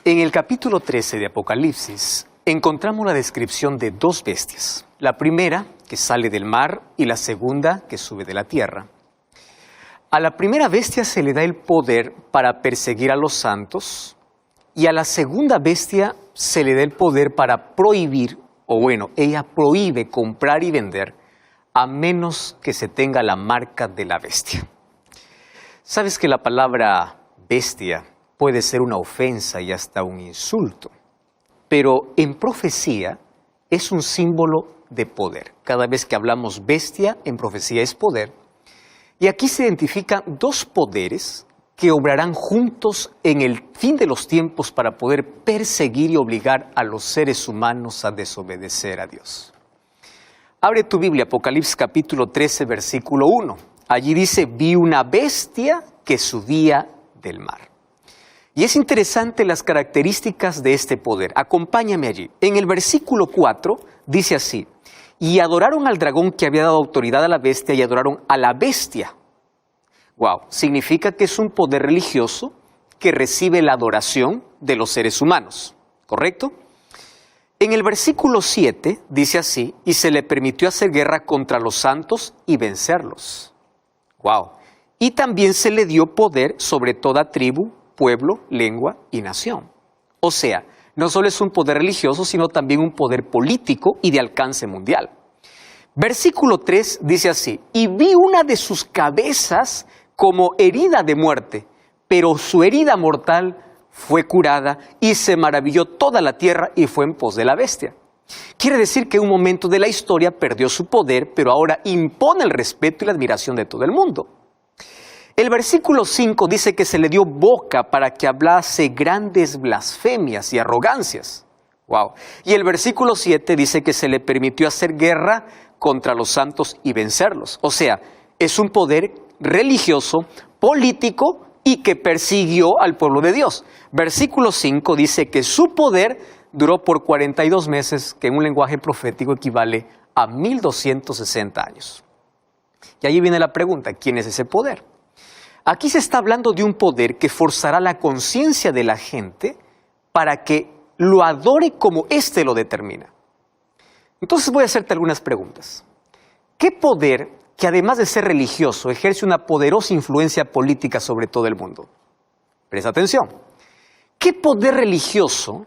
En el capítulo 13 de Apocalipsis encontramos la descripción de dos bestias. La primera que sale del mar y la segunda que sube de la tierra. A la primera bestia se le da el poder para perseguir a los santos y a la segunda bestia se le da el poder para prohibir, o bueno, ella prohíbe comprar y vender a menos que se tenga la marca de la bestia. ¿Sabes que la palabra bestia puede ser una ofensa y hasta un insulto? Pero en profecía es un símbolo de poder. Cada vez que hablamos bestia, en profecía es poder. Y aquí se identifican dos poderes que obrarán juntos en el fin de los tiempos para poder perseguir y obligar a los seres humanos a desobedecer a Dios. Abre tu Biblia, Apocalipsis capítulo 13, versículo 1. Allí dice, vi una bestia que subía del mar. Y es interesante las características de este poder. Acompáñame allí. En el versículo 4 dice así, y adoraron al dragón que había dado autoridad a la bestia y adoraron a la bestia. Wow, significa que es un poder religioso que recibe la adoración de los seres humanos, ¿correcto? En el versículo 7 dice así, y se le permitió hacer guerra contra los santos y vencerlos. Wow. Y también se le dio poder sobre toda tribu, pueblo, lengua y nación. O sea, no solo es un poder religioso, sino también un poder político y de alcance mundial. Versículo 3 dice así, y vi una de sus cabezas como herida de muerte, pero su herida mortal fue curada y se maravilló toda la tierra y fue en pos de la bestia. Quiere decir que en un momento de la historia perdió su poder, pero ahora impone el respeto y la admiración de todo el mundo. El versículo 5 dice que se le dio boca para que hablase grandes blasfemias y arrogancias. Wow. Y el versículo 7 dice que se le permitió hacer guerra contra los santos y vencerlos. O sea, es un poder religioso, político y que persiguió al pueblo de Dios. Versículo 5 dice que su poder duró por 42 meses, que en un lenguaje profético equivale a 1260 años. Y allí viene la pregunta, ¿quién es ese poder? Aquí se está hablando de un poder que forzará la conciencia de la gente para que lo adore como éste lo determina. Entonces voy a hacerte algunas preguntas. ¿Qué poder, que además de ser religioso, ejerce una poderosa influencia política sobre todo el mundo? Presta atención. ¿Qué poder religioso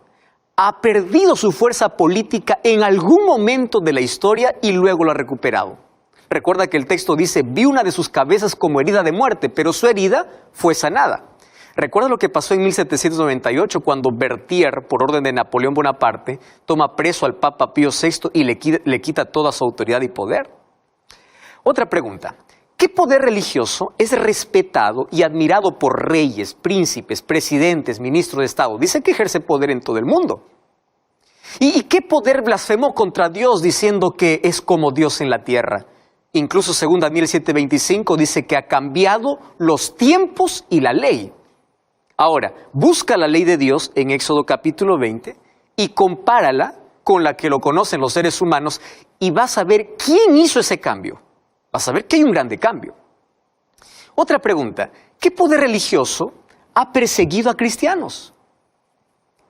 ha perdido su fuerza política en algún momento de la historia y luego lo ha recuperado? Recuerda que el texto dice, vi una de sus cabezas como herida de muerte, pero su herida fue sanada. Recuerda lo que pasó en 1798 cuando Berthier, por orden de Napoleón Bonaparte, toma preso al Papa Pío VI y le quita toda su autoridad y poder. Otra pregunta, ¿qué poder religioso es respetado y admirado por reyes, príncipes, presidentes, ministros de Estado? Dice que ejerce poder en todo el mundo. ¿Y qué poder blasfemó contra Dios diciendo que es como Dios en la tierra? Incluso según Daniel 7:25 dice que ha cambiado los tiempos y la ley. Ahora, busca la ley de Dios en Éxodo capítulo 20 y compárala con la que lo conocen los seres humanos y vas a ver quién hizo ese cambio. Vas a ver que hay un grande cambio. Otra pregunta, ¿qué poder religioso ha perseguido a cristianos?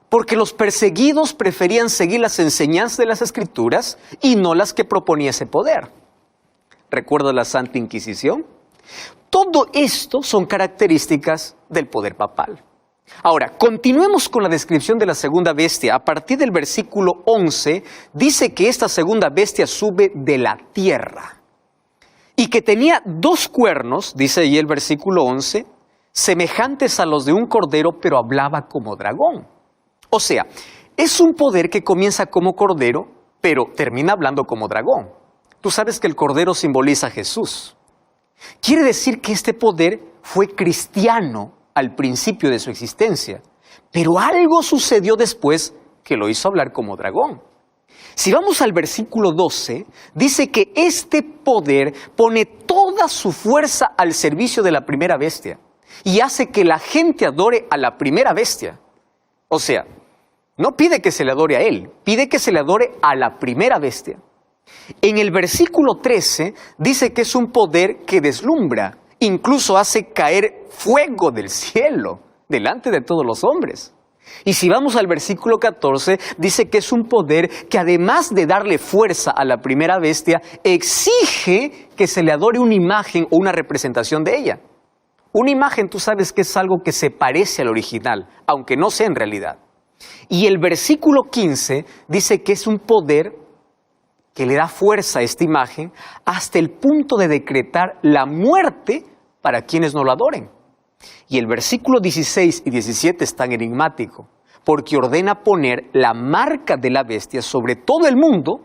Porque los perseguidos preferían seguir las enseñanzas de las Escrituras y no las que proponía ese poder. ¿Recuerda la Santa Inquisición? Todo esto son características del poder papal. Ahora, continuemos con la descripción de la segunda bestia. A partir del versículo 11, dice que esta segunda bestia sube de la tierra y que tenía dos cuernos, dice ahí el versículo 11, semejantes a los de un cordero, pero hablaba como dragón. O sea, es un poder que comienza como cordero, pero termina hablando como dragón. Tú sabes que el cordero simboliza a Jesús. Quiere decir que este poder fue cristiano al principio de su existencia, pero algo sucedió después que lo hizo hablar como dragón. Si vamos al versículo 12, dice que este poder pone toda su fuerza al servicio de la primera bestia y hace que la gente adore a la primera bestia. O sea, no pide que se le adore a él, pide que se le adore a la primera bestia. En el versículo 13 dice que es un poder que deslumbra, incluso hace caer fuego del cielo delante de todos los hombres. Y si vamos al versículo 14, dice que es un poder que además de darle fuerza a la primera bestia, exige que se le adore una imagen o una representación de ella. Una imagen, tú sabes que es algo que se parece al original, aunque no sea en realidad. Y el versículo 15 dice que es un poder que le da fuerza a esta imagen hasta el punto de decretar la muerte para quienes no lo adoren. Y el versículo 16 y 17 es tan enigmático, porque ordena poner la marca de la bestia sobre todo el mundo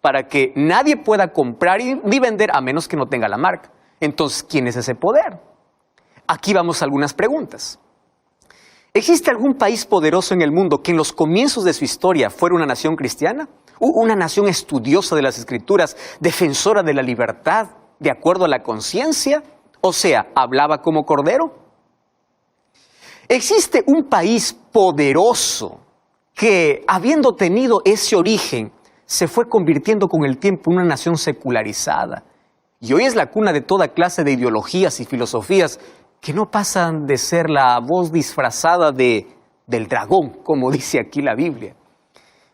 para que nadie pueda comprar ni vender a menos que no tenga la marca. Entonces, ¿quién es ese poder? Aquí vamos a algunas preguntas. ¿Existe algún país poderoso en el mundo que en los comienzos de su historia fuera una nación cristiana? Una nación estudiosa de las Escrituras, defensora de la libertad, de acuerdo a la conciencia, o sea, hablaba como cordero. ¿Existe un país poderoso que, habiendo tenido ese origen, se fue convirtiendo con el tiempo en una nación secularizada? Y hoy es la cuna de toda clase de ideologías y filosofías que no pasan de ser la voz disfrazada del dragón, como dice aquí la Biblia.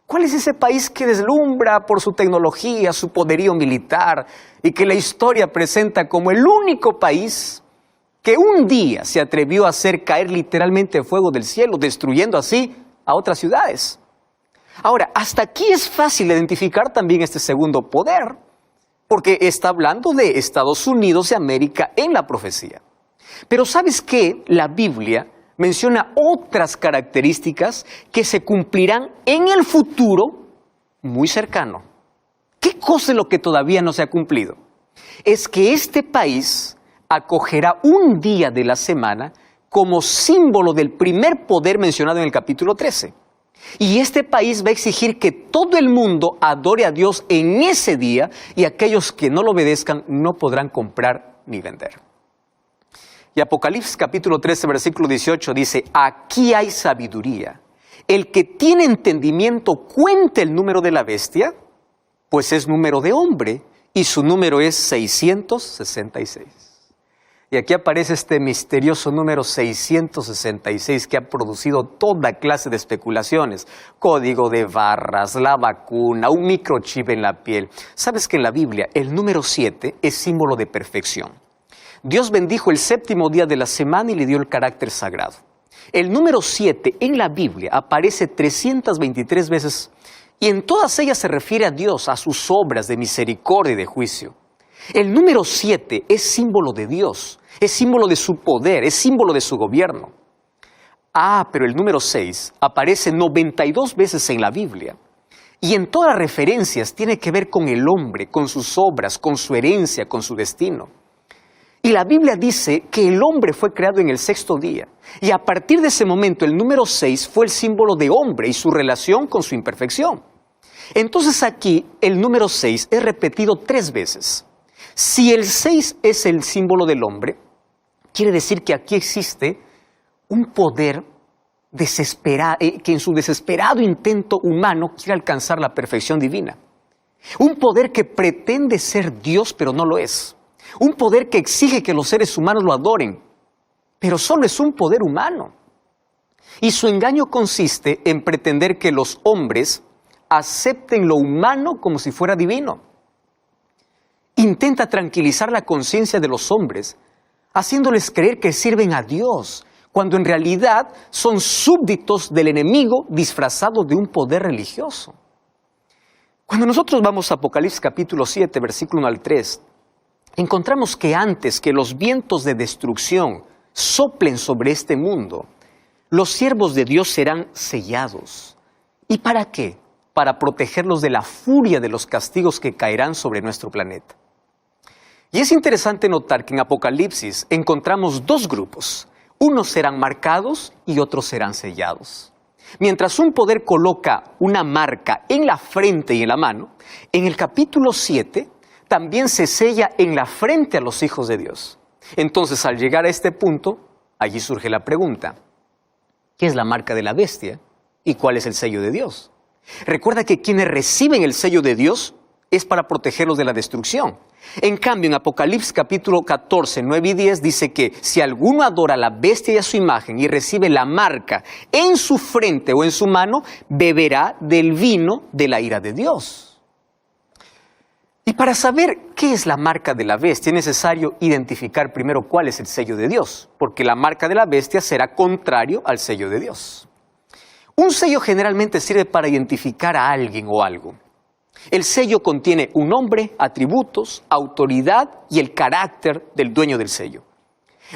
¿Cuál es ese país que deslumbra por su tecnología, su poderío militar y que la historia presenta como el único país que un día se atrevió a hacer caer literalmente fuego del cielo, destruyendo así a otras ciudades? Ahora, hasta aquí es fácil identificar también este segundo poder, porque está hablando de Estados Unidos de América en la profecía. Pero ¿sabes qué? La Biblia menciona otras características que se cumplirán en el futuro muy cercano. ¿Qué cosa es lo que todavía no se ha cumplido? Es que este país acogerá un día de la semana como símbolo del primer poder mencionado en el capítulo 13. Y este país va a exigir que todo el mundo adore a Dios en ese día y aquellos que no lo obedezcan no podrán comprar ni vender. Y Apocalipsis capítulo 13, versículo 18 dice, aquí hay sabiduría. El que tiene entendimiento cuente el número de la bestia, pues es número de hombre, y su número es 666. Y aquí aparece este misterioso número 666 que ha producido toda clase de especulaciones. Código de barras, la vacuna, un microchip en la piel. ¿Sabes que en la Biblia el número 7 es símbolo de perfección? Dios bendijo el séptimo día de la semana y le dio el carácter sagrado. El número 7 en la Biblia aparece 323 veces y en todas ellas se refiere a Dios, a sus obras de misericordia y de juicio. El número 7 es símbolo de Dios, es símbolo de su poder, es símbolo de su gobierno. Pero el número 6 aparece 92 veces en la Biblia. Y en todas las referencias tiene que ver con el hombre, con sus obras, con su herencia, con su destino. Y la Biblia dice que el hombre fue creado en el sexto día. Y a partir de ese momento el número 6 fue el símbolo de hombre y su relación con su imperfección. Entonces aquí el número 6 es repetido 3 veces. Si el 6 es el símbolo del hombre, quiere decir que aquí existe un poder desesperado, que en su desesperado intento humano quiere alcanzar la perfección divina. Un poder que pretende ser Dios pero no lo es. Un poder que exige que los seres humanos lo adoren, pero solo es un poder humano. Y su engaño consiste en pretender que los hombres acepten lo humano como si fuera divino. Intenta tranquilizar la conciencia de los hombres, haciéndoles creer que sirven a Dios, cuando en realidad son súbditos del enemigo disfrazados de un poder religioso. Cuando nosotros vamos a Apocalipsis capítulo 7, versículo 1 al 3, encontramos que antes que los vientos de destrucción soplen sobre este mundo, los siervos de Dios serán sellados. ¿Y para qué? Para protegerlos de la furia de los castigos que caerán sobre nuestro planeta. Y es interesante notar que en Apocalipsis encontramos 2 grupos. Unos serán marcados y otros serán sellados. Mientras un poder coloca una marca en la frente y en la mano, en el capítulo 7 también se sella en la frente a los hijos de Dios. Entonces, al llegar a este punto, allí surge la pregunta, ¿qué es la marca de la bestia y cuál es el sello de Dios? Recuerda que quienes reciben el sello de Dios es para protegerlos de la destrucción. En cambio, en Apocalipsis capítulo 14, 9 y 10 dice que si alguno adora a la bestia y a su imagen y recibe la marca en su frente o en su mano, beberá del vino de la ira de Dios. Y para saber qué es la marca de la bestia es necesario identificar primero cuál es el sello de Dios, porque la marca de la bestia será contrario al sello de Dios. Un sello generalmente sirve para identificar a alguien o algo. El sello contiene un nombre, atributos, autoridad y el carácter del dueño del sello.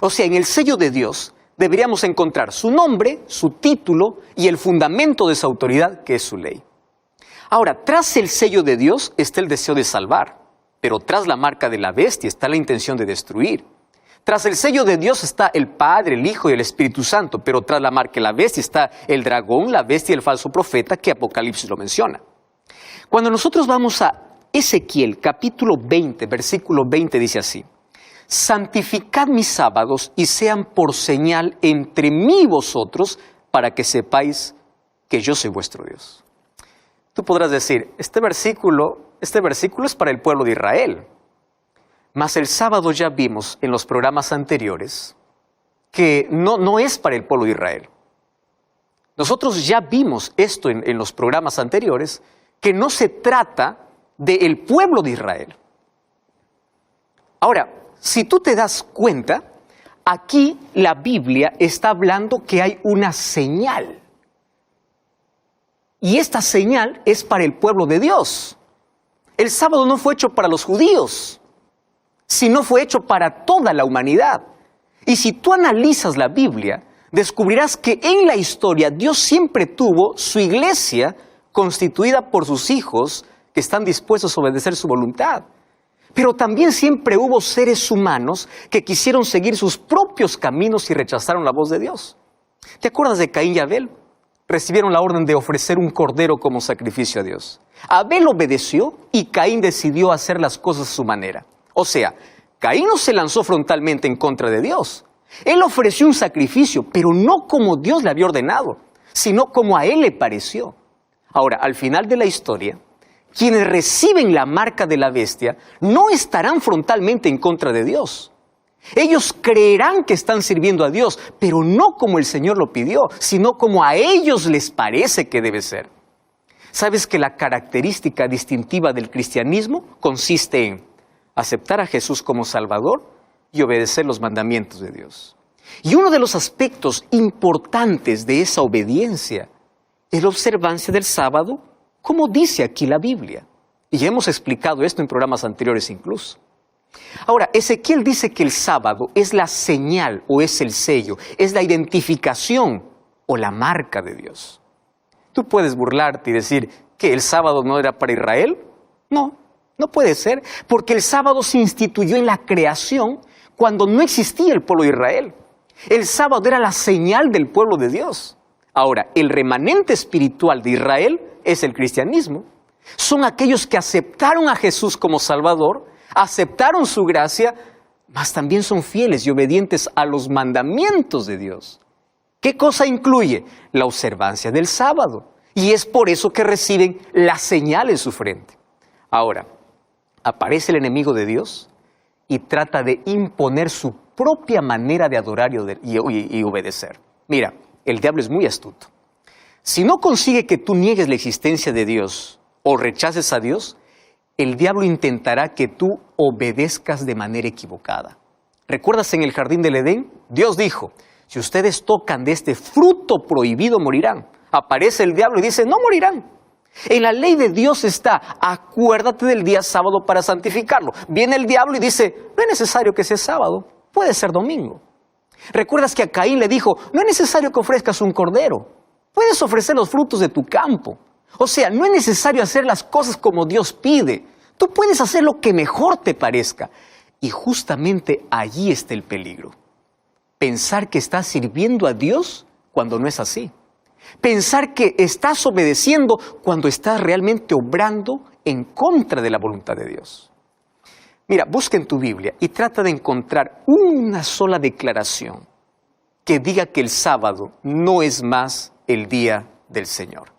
O sea, en el sello de Dios deberíamos encontrar su nombre, su título y el fundamento de esa autoridad, que es su ley. Ahora, tras el sello de Dios está el deseo de salvar, pero tras la marca de la bestia está la intención de destruir. Tras el sello de Dios está el Padre, el Hijo y el Espíritu Santo, pero tras la marca de la bestia está el dragón, la bestia y el falso profeta, que Apocalipsis lo menciona. Cuando nosotros vamos a Ezequiel capítulo 20, versículo 20 dice así: santificad mis sábados y sean por señal entre mí y vosotros, para que sepáis que yo soy vuestro Dios. Tú podrás decir, este versículo es para el pueblo de Israel. Mas el sábado ya vimos en los programas anteriores que no es para el pueblo de Israel. Nosotros ya vimos esto en los programas anteriores, que no se trata del pueblo de Israel. Ahora, si tú te das cuenta, aquí la Biblia está hablando que hay una señal. Y esta señal es para el pueblo de Dios. El sábado no fue hecho para los judíos, sino fue hecho para toda la humanidad. Y si tú analizas la Biblia, descubrirás que en la historia Dios siempre tuvo su iglesia constituida por sus hijos que están dispuestos a obedecer su voluntad. Pero también siempre hubo seres humanos que quisieron seguir sus propios caminos y rechazaron la voz de Dios. ¿Te acuerdas de Caín y Abel? Recibieron la orden de ofrecer un cordero como sacrificio a Dios. Abel obedeció y Caín decidió hacer las cosas a su manera. O sea, Caín no se lanzó frontalmente en contra de Dios. Él ofreció un sacrificio, pero no como Dios le había ordenado, sino como a él le pareció. Ahora, al final de la historia, quienes reciben la marca de la bestia no estarán frontalmente en contra de Dios. Ellos creerán que están sirviendo a Dios, pero no como el Señor lo pidió, sino como a ellos les parece que debe ser. ¿Sabes que la característica distintiva del cristianismo consiste en aceptar a Jesús como Salvador y obedecer los mandamientos de Dios? Y uno de los aspectos importantes de esa obediencia es la observancia del sábado, como dice aquí la Biblia. Y hemos explicado esto en programas anteriores incluso. Ahora, Ezequiel dice que el sábado es la señal o es el sello, es la identificación o la marca de Dios. Tú puedes burlarte y decir que el sábado no era para Israel. No puede ser, porque el sábado se instituyó en la creación cuando no existía el pueblo de Israel. El sábado era la señal del pueblo de Dios. Ahora, el remanente espiritual de Israel es el cristianismo. Son aquellos que aceptaron a Jesús como Salvador, aceptaron su gracia, mas también son fieles y obedientes a los mandamientos de Dios. ¿Qué cosa incluye? La observancia del sábado. Y es por eso que reciben la señal en su frente. Ahora, aparece el enemigo de Dios y trata de imponer su propia manera de adorar y obedecer. Mira, el diablo es muy astuto. Si no consigue que tú niegues la existencia de Dios o rechaces a Dios, el diablo intentará que tú obedezcas de manera equivocada. ¿Recuerdas en el jardín del Edén? Dios dijo, si ustedes tocan de este fruto prohibido morirán. Aparece el diablo y dice, no morirán. En la ley de Dios está, acuérdate del día sábado para santificarlo. Viene el diablo y dice, no es necesario que sea sábado, puede ser domingo. ¿Recuerdas que a Caín le dijo, no es necesario que ofrezcas un cordero, puedes ofrecer los frutos de tu campo? O sea, no es necesario hacer las cosas como Dios pide. Tú puedes hacer lo que mejor te parezca. Y justamente allí está el peligro. Pensar que estás sirviendo a Dios cuando no es así. Pensar que estás obedeciendo cuando estás realmente obrando en contra de la voluntad de Dios. Mira, busca en tu Biblia y trata de encontrar una sola declaración que diga que el sábado no es más el día del Señor,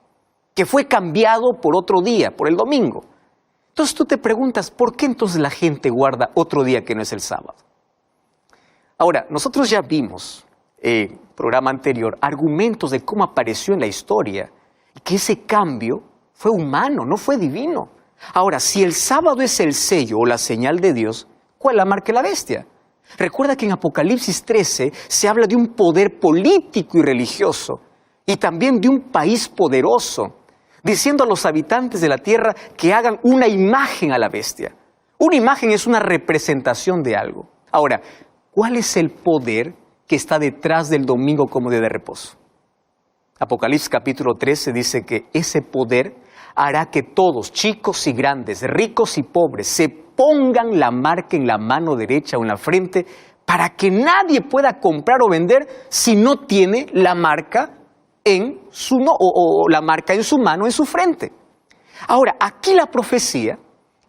que fue cambiado por otro día, por el domingo. Entonces tú te preguntas, ¿por qué entonces la gente guarda otro día que no es el sábado? Ahora, nosotros ya vimos en el programa anterior argumentos de cómo apareció en la historia y que ese cambio fue humano, no fue divino. Ahora, si el sábado es el sello o la señal de Dios, ¿cuál la marca de la bestia? Recuerda que en Apocalipsis 13 se habla de un poder político y religioso y también de un país poderoso, diciendo a los habitantes de la tierra que hagan una imagen a la bestia. Una imagen es una representación de algo. Ahora, ¿cuál es el poder que está detrás del domingo como día de reposo? Apocalipsis capítulo 13 dice que ese poder hará que todos, chicos y grandes, ricos y pobres, se pongan la marca en la mano derecha o en la frente para que nadie pueda comprar o vender si no tiene la marca en su, la marca en su mano, en su frente. Ahora, aquí la profecía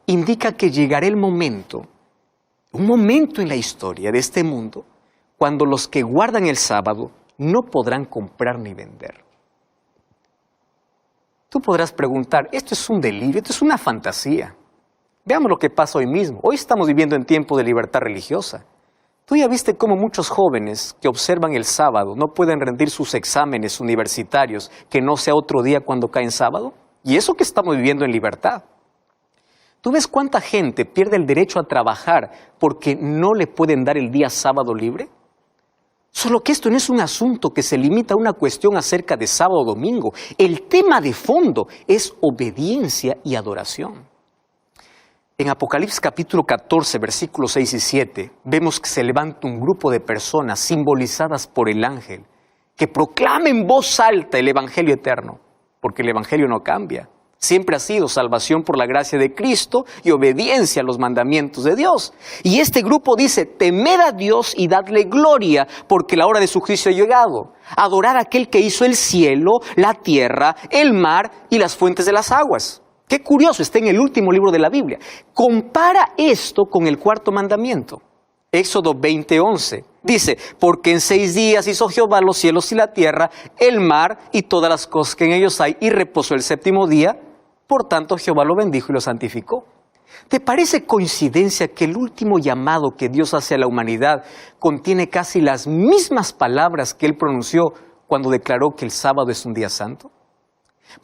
indica que llegará el momento, un momento en la historia de este mundo, cuando los que guardan el sábado no podrán comprar ni vender. Tú podrás preguntar, esto es un delirio, esto es una fantasía. Veamos lo que pasa hoy mismo. Hoy estamos viviendo en tiempo de libertad religiosa. Tú ya viste cómo muchos jóvenes que observan el sábado no pueden rendir sus exámenes universitarios que no sea otro día cuando cae en sábado. Y eso que estamos viviendo en libertad. ¿Tú ves cuánta gente pierde el derecho a trabajar porque no le pueden dar el día sábado libre? Solo que esto no es un asunto que se limita a una cuestión acerca de sábado o domingo. El tema de fondo es obediencia y adoración. En Apocalipsis capítulo 14, versículos 6 y 7, vemos que se levanta un grupo de personas simbolizadas por el ángel que proclama en voz alta el Evangelio eterno, porque el Evangelio no cambia. Siempre ha sido salvación por la gracia de Cristo y obediencia a los mandamientos de Dios. Y este grupo dice, temed a Dios y dadle gloria, porque la hora de su juicio ha llegado. Adorad a aquel que hizo el cielo, la tierra, el mar y las fuentes de las aguas. Qué curioso, está en el último libro de la Biblia. Compara esto con el cuarto mandamiento. Éxodo 20:11. Dice, porque en 6 días hizo Jehová los cielos y la tierra, el mar y todas las cosas que en ellos hay, y reposó el 7º día. Por tanto, Jehová lo bendijo y lo santificó. ¿Te parece coincidencia que el último llamado que Dios hace a la humanidad contiene casi las mismas palabras que Él pronunció cuando declaró que el sábado es un día santo?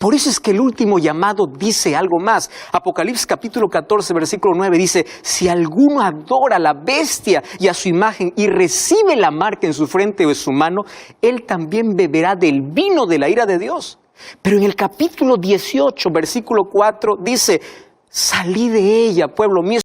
Por eso es que el último llamado dice algo más. Apocalipsis capítulo 14, versículo 9 dice, si alguno adora a la bestia y a su imagen y recibe la marca en su frente o en su mano, él también beberá del vino de la ira de Dios. Pero en el capítulo 18, versículo 4 dice, salí de ella, pueblo mío.